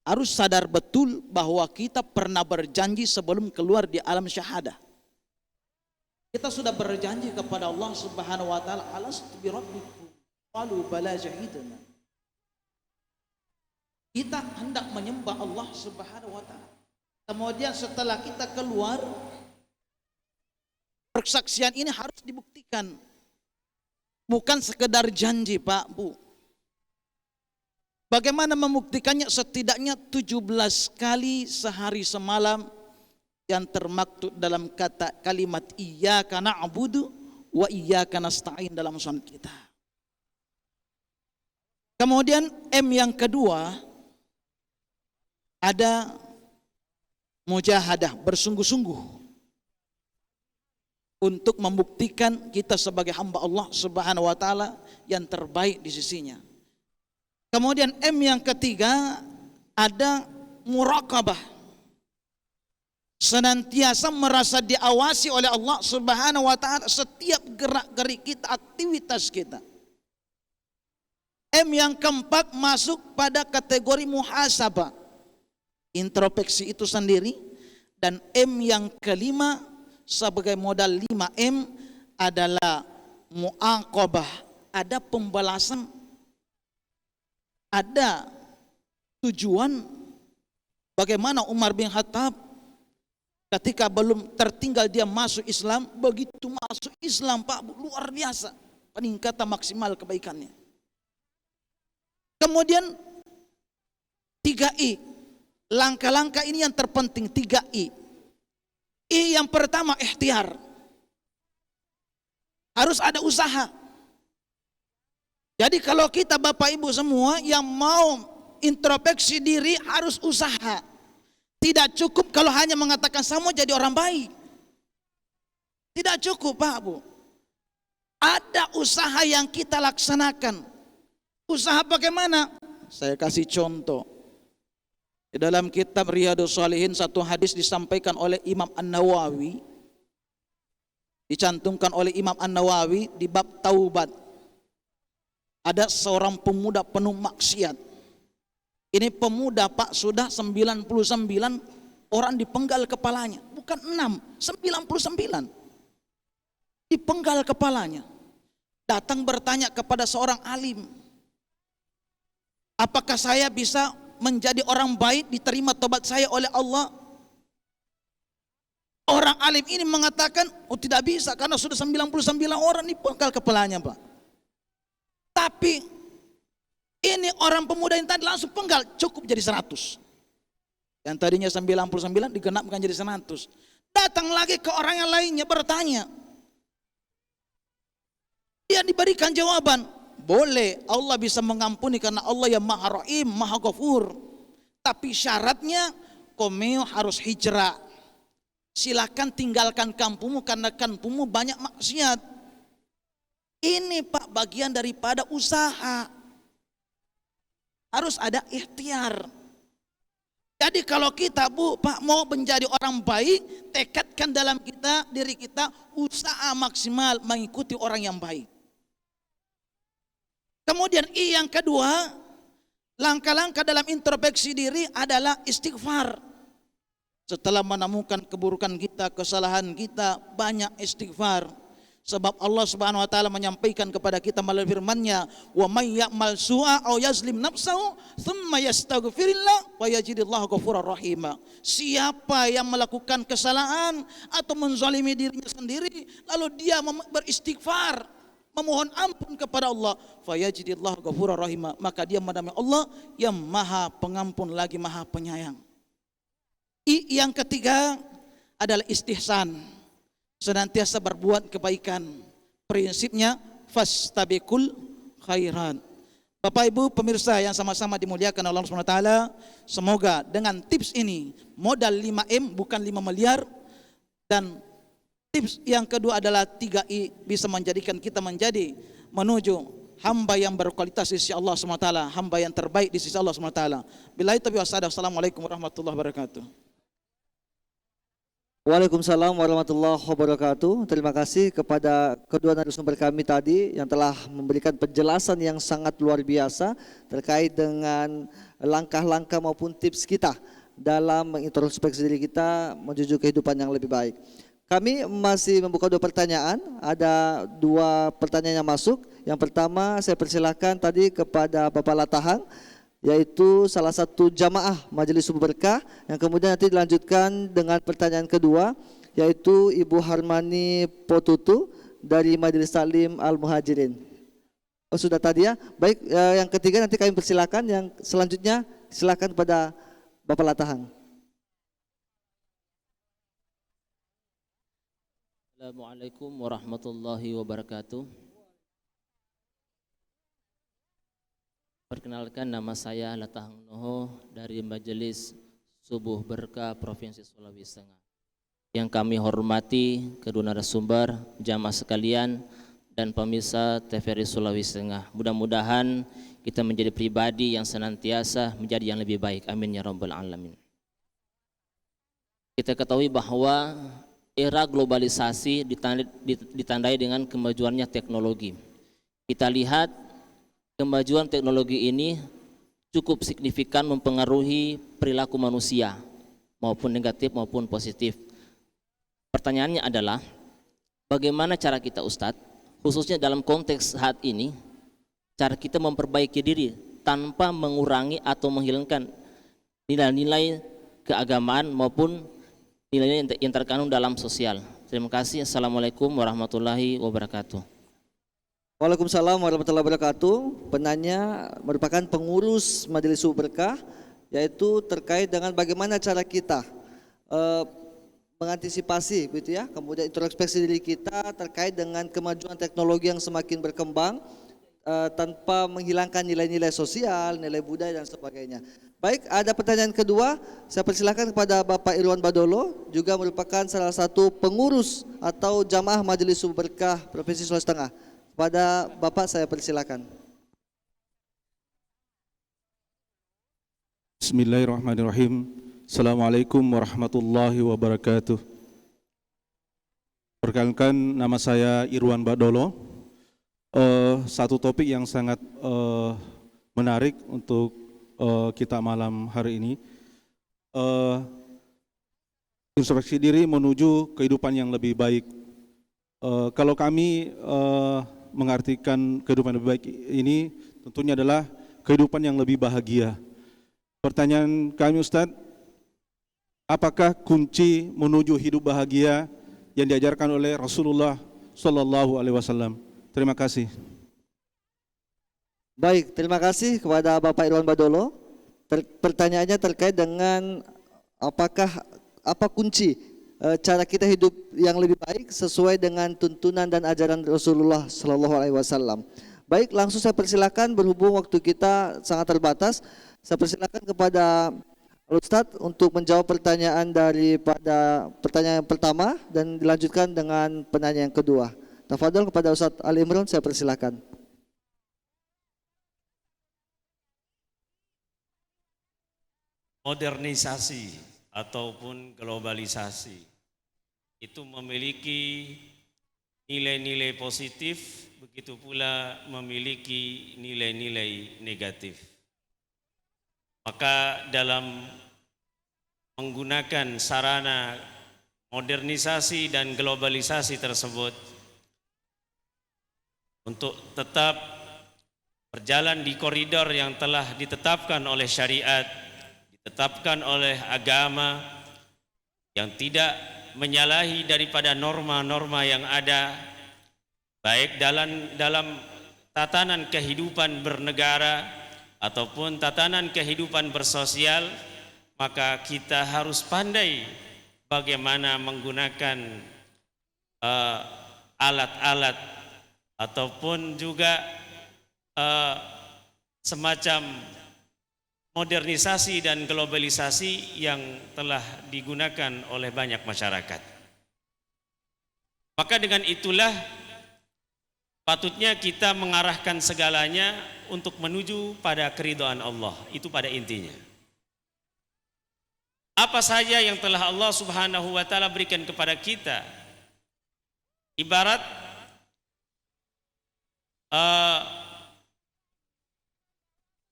Harus sadar betul bahwa kita pernah berjanji sebelum keluar di alam syahadah. Kita sudah berjanji kepada Allah Subhanahu wa taala, alastu bi rabbikum qalu bala syahidna. Kita hendak menyembah Allah Subhanahu wa taala. Kemudian setelah kita keluar, persaksian ini harus dibuktikan. Bukan sekedar janji, Pak, Bu. Bagaimana membuktikannya? Setidaknya 17 kali sehari semalam yang termaktub dalam kata kalimat iyyaka na'budu wa iyyaka nasta'in dalam salat kita. Kemudian M yang kedua ada mujahadah, bersungguh-sungguh untuk membuktikan kita sebagai hamba Allah Subhanahu wa taala yang terbaik di sisinya. Kemudian M yang ketiga ada muraqabah. Senantiasa merasa diawasi oleh Allah Subhanahu wa taala setiap gerak-gerik kita, aktivitas kita. M yang keempat masuk pada kategori muhasabah, introspeksi itu sendiri. Dan M yang kelima sebagai modal 5M adalah muaqabah, ada pembalasan, ada tujuan. Bagaimana Umar bin Khattab ketika belum tertinggal dia masuk Islam, begitu masuk Islam, Pak, luar biasa peningkatan maksimal kebaikannya. Kemudian 3I, langkah-langkah ini yang terpenting. 3I. I yang pertama ikhtiar, Harus ada usaha. Jadi kalau kita Bapak Ibu semua yang mau introspeksi diri harus usaha. Tidak cukup kalau hanya mengatakan saya mau jadi orang baik. Tidak cukup Pak Bu. Ada usaha yang kita laksanakan. Usaha bagaimana? Saya kasih contoh. Di dalam kitab Riyadhus Shalihin satu hadis disampaikan oleh Imam An-Nawawi. Dicantumkan oleh Imam An-Nawawi di bab taubat. Ada seorang pemuda penuh maksiat. Ini pemuda Pak sudah 99 orang dipenggal kepalanya. Bukan 6, 99. Dipenggal kepalanya. Datang bertanya kepada seorang alim. Apakah saya bisa menjadi orang baik, diterima tobat saya oleh Allah? Orang alim ini mengatakan, oh tidak bisa karena sudah 99 orang dipenggal kepalanya Pak. Tapi ini orang pemuda yang tadi langsung penggal, cukup jadi 100. Yang tadinya 99 digenapkan jadi 100. Datang lagi ke orang yang lainnya bertanya. Dia diberikan jawaban, boleh Allah bisa mengampuni karena Allah yang Maha Rahim, Maha Ghafur. Tapi syaratnya komeo harus hijrah. Silakan tinggalkan kampungmu karena kampungmu banyak maksiat. Ini Pak bagian daripada usaha. Harus ada ikhtiar. Jadi kalau kita Bu, Pak mau menjadi orang baik, tekadkan dalam diri kita usaha maksimal mengikuti orang yang baik. Kemudian yang kedua, langkah-langkah dalam introspeksi diri adalah istighfar. Setelah menemukan keburukan kita, kesalahan kita, banyak istighfar. Sebab Allah Subhanahu wa taala menyampaikan kepada kita melalui firman-Nya, "Wa may ya'mal su'a aw yazlim nafsahu, tsumma yastaghfirillah wa yajidillahu ghafurar rahima." Siapa yang melakukan kesalahan atau menzalimi dirinya sendiri lalu dia beristighfar, memohon ampun kepada Allah, fa yajidillahu ghafurar rahima, maka dia mendapat Allah yang Maha Pengampun lagi Maha Penyayang. Yang ketiga adalah istihsan. Senantiasa berbuat kebaikan. Prinsipnya fastabikul khairat. Bapak Ibu pemirsa yang sama-sama dimuliakan Allah Subhanahu wa taala, semoga dengan tips ini modal 5M bukan 5 miliar, dan tips yang kedua adalah 3I bisa menjadikan kita menjadi menuju hamba yang berkualitas di sisi Allah Subhanahu wa taala, hamba yang terbaik di sisi Allah Subhanahu wa taala. Billahi taufiq wa hidayah. Assalamualaikum warahmatullahi wabarakatuh. Waalaikumsalam warahmatullahi wabarakatuh. Terima kasih kepada kedua narasumber kami tadi yang telah memberikan penjelasan yang sangat luar biasa terkait dengan langkah-langkah maupun tips kita dalam mengintrospeksi diri kita menuju kehidupan yang lebih baik. Kami masih membuka 2 pertanyaan. Ada 2 pertanyaan yang masuk. Yang pertama saya persilakan tadi kepada Bapak Latahang, yaitu salah satu jamaah Majelis Subuh Berkah, yang kemudian nanti dilanjutkan dengan pertanyaan kedua, yaitu Ibu Harmani Potutu dari Majelis Taklim Al-Muhajirin. Oh sudah tadi ya. Baik, yang ketiga nanti kami persilakan. Yang selanjutnya silakan pada Bapak Latahang. Assalamualaikum warahmatullahi wabarakatuh. Perkenalkan, nama saya Latahang Noho dari Majelis Subuh Berkah Provinsi Sulawesi Tengah. Yang kami hormati kedua narasumber, jamaah sekalian, dan pemirsa TVRI Sulawesi Tengah. Mudah-mudahan kita menjadi pribadi yang senantiasa menjadi yang lebih baik. Amin ya rabbal alamin. Kita ketahui bahwa era globalisasi ditandai dengan kemajuannya teknologi. Kita lihat kemajuan teknologi ini cukup signifikan mempengaruhi perilaku manusia, maupun negatif maupun positif. Pertanyaannya adalah, bagaimana cara kita Ustadz, khususnya dalam konteks saat ini, cara kita memperbaiki diri tanpa mengurangi atau menghilangkan nilai-nilai keagamaan maupun nilai-nilai yang terkandung dalam sosial. Terima kasih. Assalamualaikum warahmatullahi wabarakatuh. Waalaikumsalam warahmatullahi wabarakatuh. Penanya merupakan pengurus Majelis Subuh Berkah, yaitu terkait dengan bagaimana cara kita mengantisipasi gitu ya, kemudian introspeksi diri kita terkait dengan kemajuan teknologi yang semakin berkembang tanpa menghilangkan nilai-nilai sosial, nilai budaya dan sebagainya. Baik, ada pertanyaan kedua, saya persilakan kepada Bapak Irwan Badolo, juga merupakan salah satu pengurus atau jamaah Majelis Berkah Provinsi Sulawesi Tengah. Kepada Bapak saya persilakan. Bismillahirrahmanirrahim. Assalamualaikum warahmatullahi wabarakatuh. Perkenalkan, nama saya Irwan Badolo. Satu topik yang sangat menarik untuk kita malam hari ini. Introspeksi diri menuju kehidupan yang lebih baik. Kalau kami mengartikan kehidupan yang lebih baik ini tentunya adalah kehidupan yang lebih bahagia. Pertanyaan kami, Ustadz, apakah kunci menuju hidup bahagia yang diajarkan oleh Rasulullah Sallallahu Alaihi Wasallam? Terima kasih. Baik, terima kasih kepada Bapak Irwan Badolo. Pertanyaannya terkait dengan apa kunci cara kita hidup yang lebih baik sesuai dengan tuntunan dan ajaran Rasulullah Sallallahu Alaihi Wasallam. Baik, langsung saya persilakan, berhubung waktu kita sangat terbatas, saya persilakan kepada Ustadz untuk menjawab pertanyaan daripada pertanyaan yang pertama dan dilanjutkan dengan penanya yang kedua. Tafadhol kepada Ustadz Ali Imron, saya persilakan. Modernisasi ataupun globalisasi itu memiliki nilai-nilai positif, begitu pula memiliki nilai-nilai negatif. Maka dalam menggunakan sarana modernisasi dan globalisasi tersebut untuk tetap berjalan di koridor yang telah ditetapkan oleh syariat, ditetapkan oleh agama, yang tidak menyalahi daripada norma-norma yang ada, baik dalam tatanan kehidupan bernegara ataupun tatanan kehidupan bersosial, maka kita harus pandai bagaimana menggunakan alat-alat ataupun juga semacam modernisasi dan globalisasi yang telah digunakan oleh banyak masyarakat. Maka dengan itulah patutnya kita mengarahkan segalanya untuk menuju pada keridhaan Allah, itu pada intinya. Apa saja yang telah Allah Subhanahu wa taala berikan kepada kita, ibarat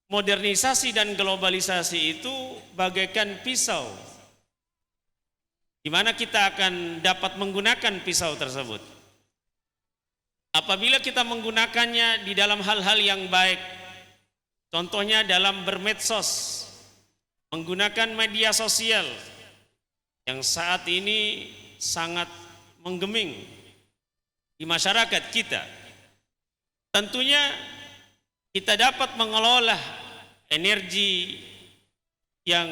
modernisasi dan globalisasi itu bagaikan pisau, di mana kita akan dapat menggunakan pisau tersebut apabila kita menggunakannya di dalam hal-hal yang baik. Contohnya dalam bermedsos, menggunakan media sosial yang saat ini sangat menggeming di masyarakat kita. Tentunya kita dapat mengelola energi yang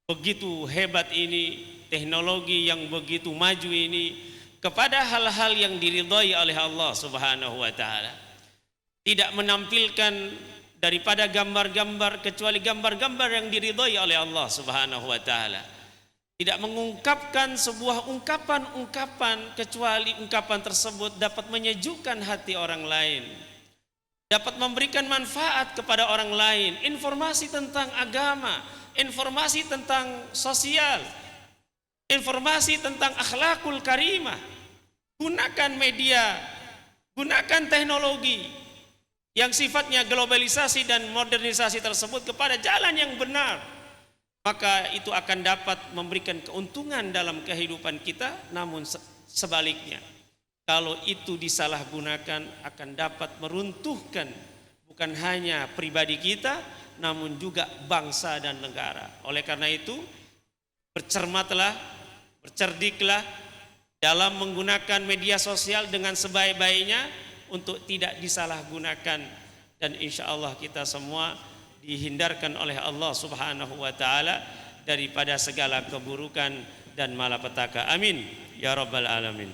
begitu hebat ini, teknologi yang begitu maju ini, kepada hal-hal yang diridhai oleh Allah Subhanahu wa taala. Tidak menampilkan daripada gambar-gambar kecuali gambar-gambar yang diridhai oleh Allah Subhanahu wa taala. Tidak mengungkapkan sebuah ungkapan-ungkapan kecuali ungkapan tersebut dapat menyejukkan hati orang lain, dapat memberikan manfaat kepada orang lain, informasi tentang agama, informasi tentang sosial, informasi tentang akhlakul karimah. Gunakan media, gunakan teknologi yang sifatnya globalisasi dan modernisasi tersebut kepada jalan yang benar, maka itu akan dapat memberikan keuntungan dalam kehidupan kita. Namun sebaliknya, kalau itu disalahgunakan akan dapat meruntuhkan bukan hanya pribadi kita, namun juga bangsa dan negara. Oleh karena itu, bercermatlah, bercerdiklah dalam menggunakan media sosial dengan sebaik-baiknya untuk tidak disalahgunakan, dan insya Allah kita semua dihindarkan oleh Allah Subhanahu wa taala daripada segala keburukan dan malapetaka. Amin ya rabbal alamin.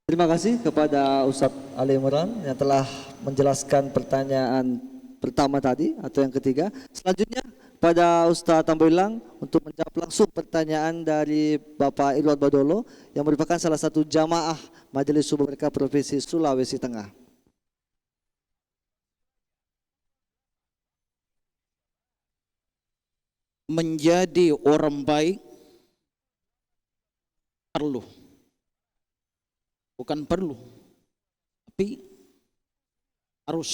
Terima kasih kepada Ustadz Ali Imran yang telah menjelaskan pertanyaan pertama tadi atau yang ketiga. Selanjutnya pada Ustadz Tamboilang untuk menjawab langsung pertanyaan dari Bapak Irwan Badolo yang merupakan salah satu jamaah Majelis Subuh Berkah Provinsi Sulawesi Tengah. Menjadi orang baik perlu, bukan perlu, tapi harus.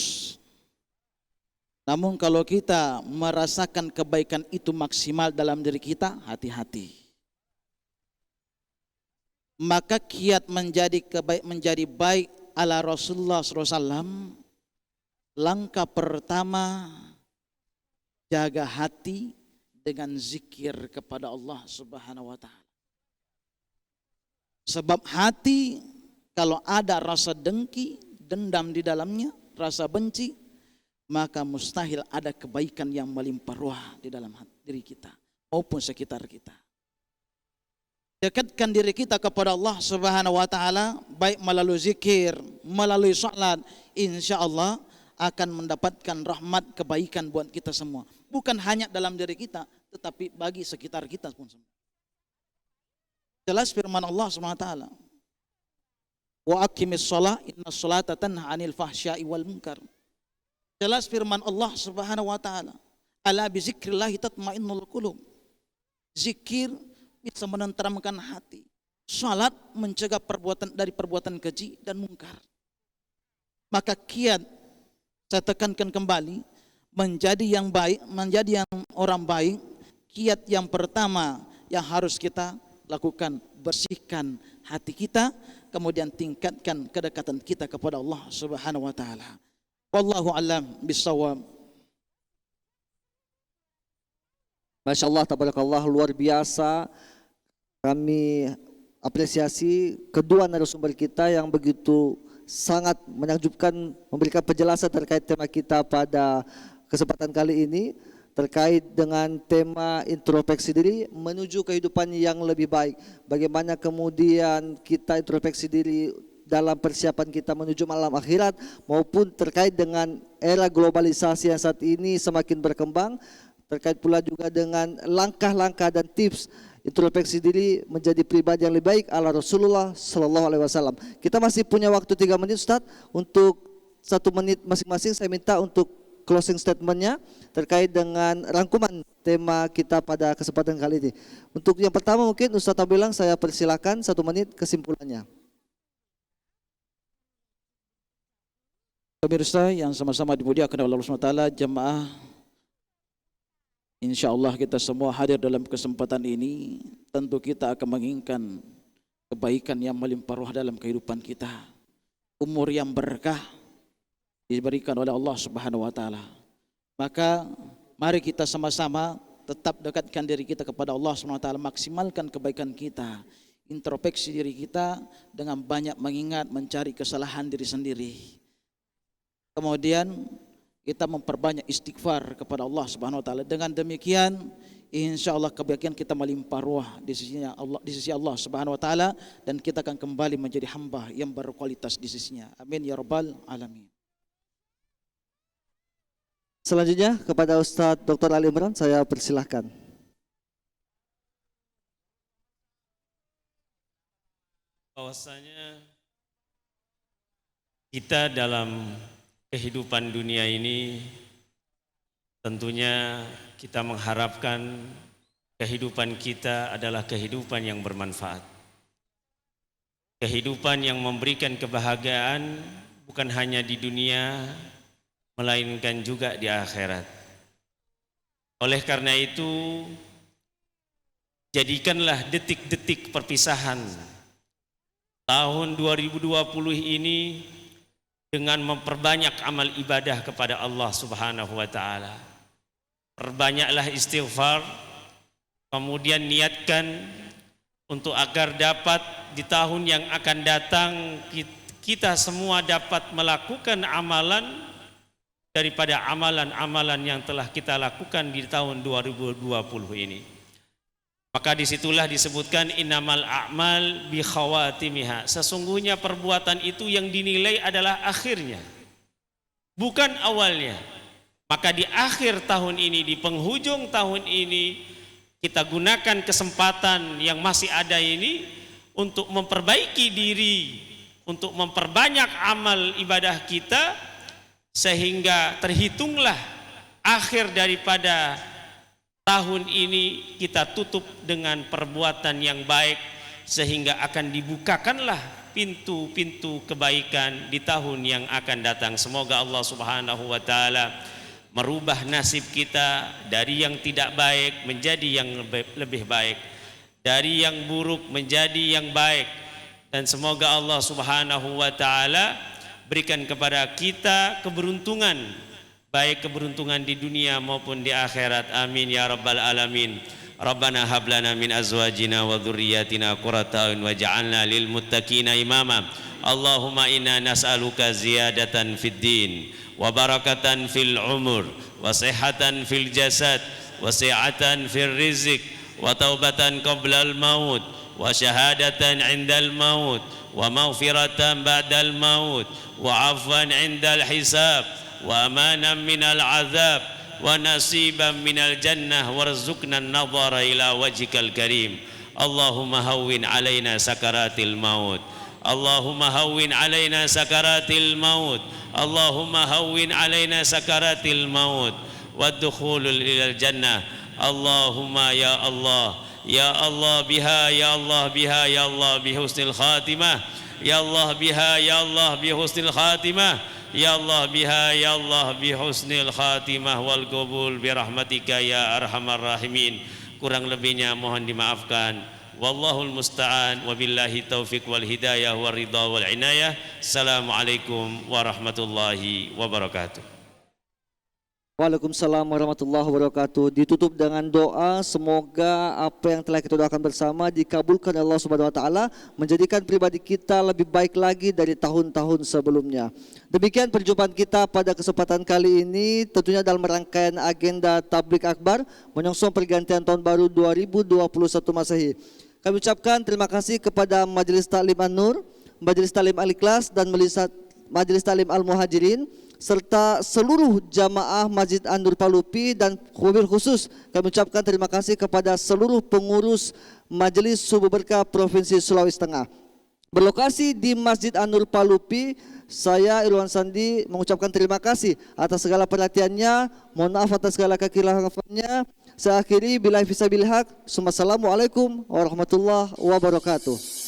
Namun kalau kita merasakan kebaikan itu maksimal dalam diri kita, hati-hati. Maka kiat menjadi baik ala Rasulullah SAW. Langkah pertama, jaga hati dengan zikir kepada Allah Subhanahu wa taala. Sebab hati kalau ada rasa dengki, dendam di dalamnya, rasa benci, maka mustahil ada kebaikan yang melimpah ruah di dalam diri kita maupun sekitar kita. Dekatkan diri kita kepada Allah Subhanahu wa taala baik melalui zikir, melalui salat, insyaallah akan mendapatkan rahmat kebaikan buat kita semua. Bukan hanya dalam diri kita, tetapi bagi sekitar kita pun semua. Jelas firman Allah Subhanahu wa taala. Wa aqimis shalah innas sholata tanha 'anil fahsya'i wal munkar. Jelas firman Allah Subhanahu wa taala. Ala bi zikrillah tatma'innul qulub. Zikir bisa menenteramkan hati. Salat mencegah perbuatan keji dan mungkar. Maka kiat saya tekankan kembali, menjadi yang baik, menjadi yang orang baik, kiat yang pertama yang harus kita lakukan, bersihkan hati kita, kemudian tingkatkan kedekatan kita kepada Allah Subhanahu wa taala. Wallahu a'lam bissawab. Masya Allah, tabarakallah, luar biasa. Kami apresiasi kedua narasumber kita yang begitu sangat menakjubkan, memberikan penjelasan terkait tema kita pada kesempatan kali ini, terkait dengan tema introspeksi diri menuju kehidupan yang lebih baik. Bagaimana kemudian kita introspeksi diri dalam persiapan kita menuju malam akhirat, maupun terkait dengan era globalisasi yang saat ini semakin berkembang, terkait pula juga dengan langkah-langkah dan tips introspeksi diri menjadi pribadi yang lebih baik ala Rasulullah Sallallahu Alaihi Wasallam. Kita masih punya waktu 3 menit, Ustadz. Untuk 1 menit masing-masing saya minta untuk closing statementnya terkait dengan rangkuman tema kita pada kesempatan kali ini. Untuk yang pertama mungkin Ustadz Tamboilang saya persilakan 1 menit kesimpulannya. Pemirsa yang sama-sama dimuliakan oleh Allah SWT, jemaah, insya Allah kita semua hadir dalam kesempatan ini, tentu kita akan menginginkan kebaikan yang melimpah ruah dalam kehidupan kita, umur yang berkah diberikan oleh Allah Subhanahu wa taala. Maka mari kita sama-sama tetap dekatkan diri kita kepada Allah Subhanahu wa taala, maksimalkan kebaikan kita, introspeksi diri kita dengan banyak mengingat, mencari kesalahan diri sendiri. Kemudian kita memperbanyak istighfar kepada Allah Subhanahu wa taala. Dengan demikian insyaallah kebaikan kita melimpah ruah di sisi Allah Subhanahu wa taala, dan kita akan kembali menjadi hamba yang berkualitas di sisinya. Amin ya rabbal alamin. Selanjutnya kepada Ustadz Dr. Ali Imran saya persilahkan. Bahwasanya kita dalam kehidupan dunia ini tentunya kita mengharapkan kehidupan kita adalah kehidupan yang bermanfaat. Kehidupan yang memberikan kebahagiaan bukan hanya di dunia melainkan juga di akhirat. Oleh karena itu, jadikanlah detik-detik perpisahan tahun 2020 ini dengan memperbanyak amal ibadah kepada Allah Subhanahu wa taala. Perbanyaklah istighfar, kemudian niatkan untuk agar dapat di tahun yang akan datang kita semua dapat melakukan amalan daripada amalan-amalan yang telah kita lakukan di tahun 2020 ini. Maka disitulah disebutkan innamal a'mal bi khawatimiha. Sesungguhnya perbuatan itu yang dinilai adalah akhirnya, bukan awalnya. Maka di akhir tahun ini, di penghujung tahun ini, kita gunakan kesempatan yang masih ada ini untuk memperbaiki diri, untuk memperbanyak amal ibadah kita, sehingga terhitunglah akhir daripada tahun ini kita tutup dengan perbuatan yang baik, sehingga akan dibukakanlah pintu-pintu kebaikan di tahun yang akan datang. Semoga Allah Subhanahu wa taala merubah nasib kita dari yang tidak baik menjadi yang lebih baik, dari yang buruk menjadi yang baik, dan semoga Allah Subhanahu wa taala berikan kepada kita keberuntungan, baik keberuntungan di dunia maupun di akhirat. Amin ya rabbal alamin. Rabbana hab lana min azwajina wa dhurriyyatina qurrata a'yun waj'alna lil muttaqina imama. Allahumma inna nas'aluka ziyadatan fid din wa barakatan fil umur wa sihhatan fil jasad wa si'atan fil rizq wa taubatan qabla al maut wa syahadatan 'indal maut wa maghfiratan ba'dal maut wa 'afwan 'indal hisab wa amanan minal 'adzab wa nasiban minal jannah warzuqna an-nadhara ila wajhikal karim. Allahumma hawwin 'alaina sakaratil maut. Allahumma hawwin 'alaina sakaratil maut. Allahumma hawwin 'alaina sakaratil maut wadkhulul ilal jannah. Allahumma ya Allah, ya Allah biha, ya Allah biha, ya Allah bihusnil khatimah, ya Allah biha, ya Allah bihusnil khatimah, ya Allah biha, ya Allah bihusnil khatimah wal qabul birahmatika ya arhamar rahimin. Kurang lebihnya mohon dimaafkan. Wallahul musta'an, wabillahi taufiq wal hidayah wal ridha wal inayah. Assalamualaikum warahmatullahi wabarakatuh. Waalaikumsalam warahmatullahi wabarakatuh. Ditutup dengan doa, semoga apa yang telah kita doakan bersama dikabulkan Allah Subhanahu wa taala, menjadikan pribadi kita lebih baik lagi dari tahun-tahun sebelumnya. Demikian perjumpaan kita pada kesempatan kali ini, tentunya dalam rangkaian agenda Tabligh Akbar menyongsong pergantian tahun baru 2021 Masehi. Kami ucapkan terima kasih kepada Majelis Taklim An-Nur, Majelis Taklim Al-Ikhlas, dan Majelis Taklim Al-Muhajirin, serta seluruh jamaah Masjid An-Nur Palupi, dan wabil khusus kami ucapkan terima kasih kepada seluruh pengurus Majelis Subuh Berkah Provinsi Sulawesi Tengah. Berlokasi di Masjid An-Nur Palupi, saya Irwan Sandi mengucapkan terima kasih atas segala perhatiannya, mohon maaf atas segala kekhilafan-nya. Saya akhiri billahi fisabilil haq. Assalamualaikum warahmatullahi wabarakatuh.